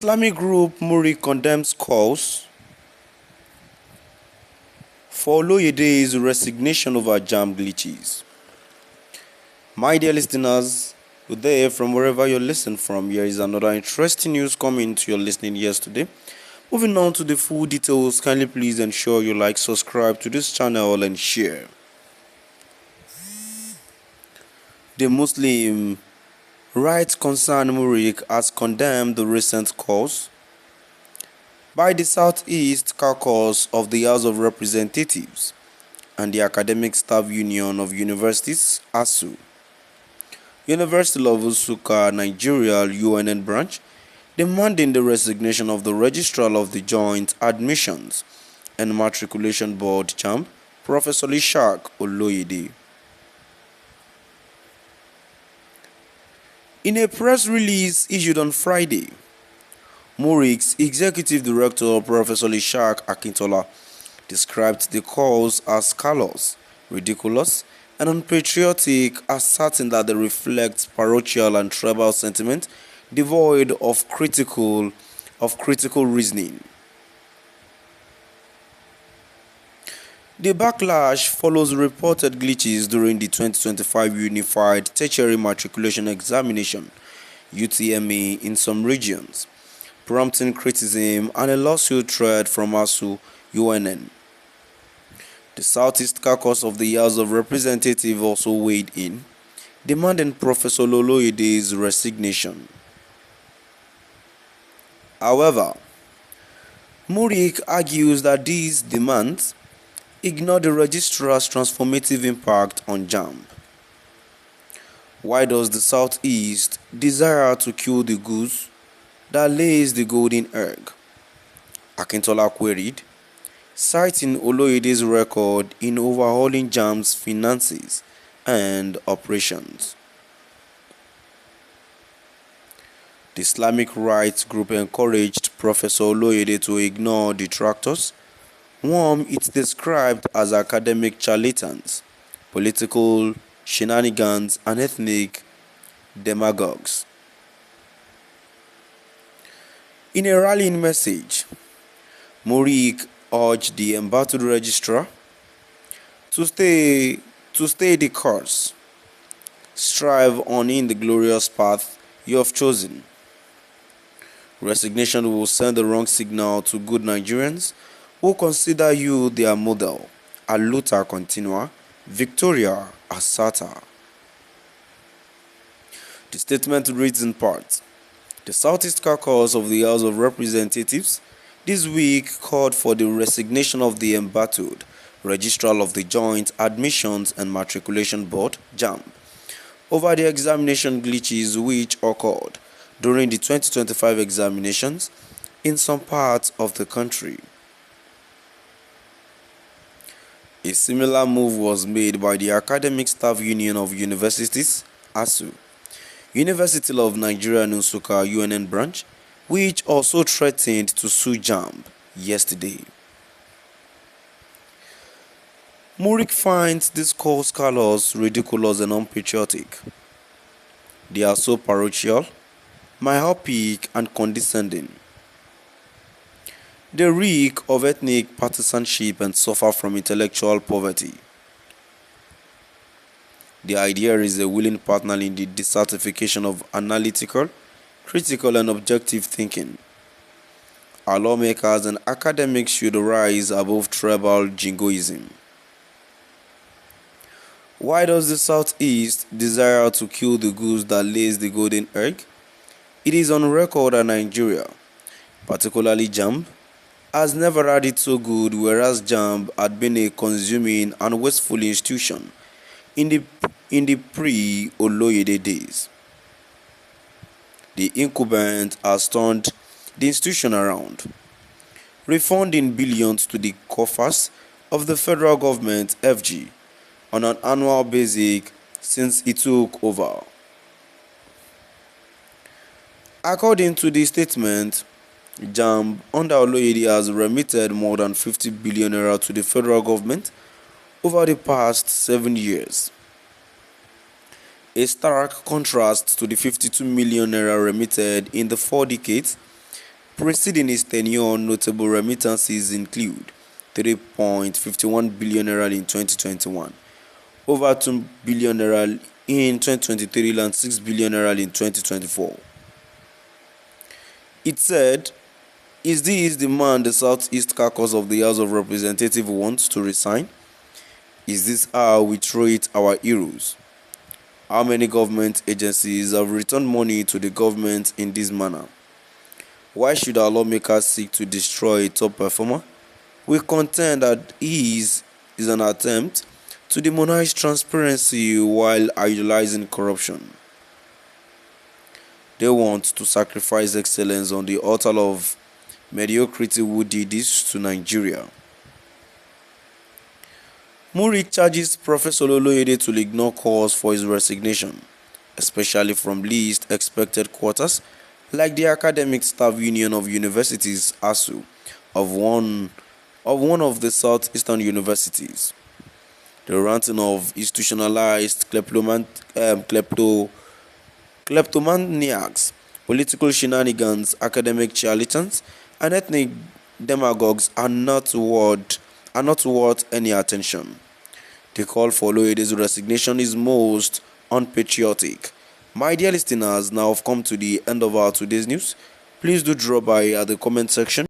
Islamic group MURIC condemns calls for Oloyede's resignation over JAMB glitches. My dear listeners, good day from wherever you're listening from. Here is another interesting news coming to your listening ears today. Moving on to the full details, kindly please ensure you like, subscribe to this channel and share. The Muslim Rights Concern MURIC has condemned the recent calls by the Southeast Caucus of the House of Representatives and the Academic Staff Union of Universities (ASU), University of Nsukka, Nigeria UNN branch, demanding the resignation of the Registrar of the Joint Admissions and Matriculation Board JAMB, Professor Oloyede. In a press release issued on Friday, MURIC's Executive Director, Professor Akintola, described the calls as callous, ridiculous, and unpatriotic, asserting that they reflect parochial and tribal sentiment devoid of critical reasoning. The backlash follows reported glitches during the 2025 Unified Tertiary Matriculation Examination (UTME) in some regions, prompting criticism and a lawsuit threat from ASU UNN. The Southeast Caucus of the House of Representatives also weighed in, demanding Professor Oloyede's resignation. However, MURIC argues that these demands ignore the registrar's transformative impact on JAMB. Why does the Southeast desire to kill the goose that lays the golden egg? Akintola queried, citing Oloyede's record in overhauling JAMB's finances and operations. The Islamic rights group encouraged Professor Oloyede to ignore detractors, whom it described as academic charlatans, political shenanigans, and ethnic demagogues. In a rallying message, MURIC urged the embattled registrar to stay the course, strive on in the glorious path you have chosen. Resignation will send the wrong signal to good Nigerians who consider you their model. A luta continua, Victoria Asata. The statement reads in part: the Southeast Caucus of the House of Representatives this week called for the resignation of the embattled Registrar of the Joint Admissions and Matriculation Board (JAMB) over the examination glitches which occurred during the 2025 examinations in some parts of the country. A similar move was made by the Academic Staff Union of Universities (ASU), University of Nigeria Nsukka UNN branch, which also threatened to sue JAMB yesterday. MURIC finds these calls callous, ridiculous, and unpatriotic. They are so parochial, myopic, and condescending. They reek of ethnic partisanship and suffer from intellectual poverty. The idea is a willing partner in the desertification of analytical, critical, and objective thinking. Our lawmakers and academics should rise above tribal jingoism. Why does the Southeast desire to kill the goose that lays the golden egg? It is on record that Nigeria, particularly JAMB, has never had it so good, whereas JAMB had been a consuming and wasteful institution in the pre-Oloyede days. The incumbent has turned the institution around, refunding billions to the coffers of the federal government (FG) on an annual basis since it took over. According to the statement, JAMB under Oloyede has remitted more than 50 billion naira to the federal government over the past 7 years. a stark contrast to the 52 million naira remitted in the 4 decades Preceding his tenure, notable remittances include 3.51 billion naira in 2021, over 2 billion naira in 2023 and 6 billion naira in 2024. It said, "Is this the man the Southeast Caucus of the House of Representatives wants to resign? Is this how we treat our heroes? How many government agencies have returned money to the government in this manner? Why should our lawmakers seek to destroy a top performer? We contend that his is an attempt to demonize transparency while idolizing corruption. They want to sacrifice excellence on the altar of mediocrity who did this to Nigeria." MURIC charges Professor Oloyede to ignore calls for his resignation, especially from least expected quarters like the Academic Staff Union of Universities (ASU) of one of the southeastern universities. The ranting of institutionalized kleptomaniacs, political shenanigans, academic charlatans, and ethnic demagogues are not worth any attention. The call for Oloyede's resignation is most unpatriotic. My dear listeners, now have come to the end of our today's news. Please do drop by at the comment section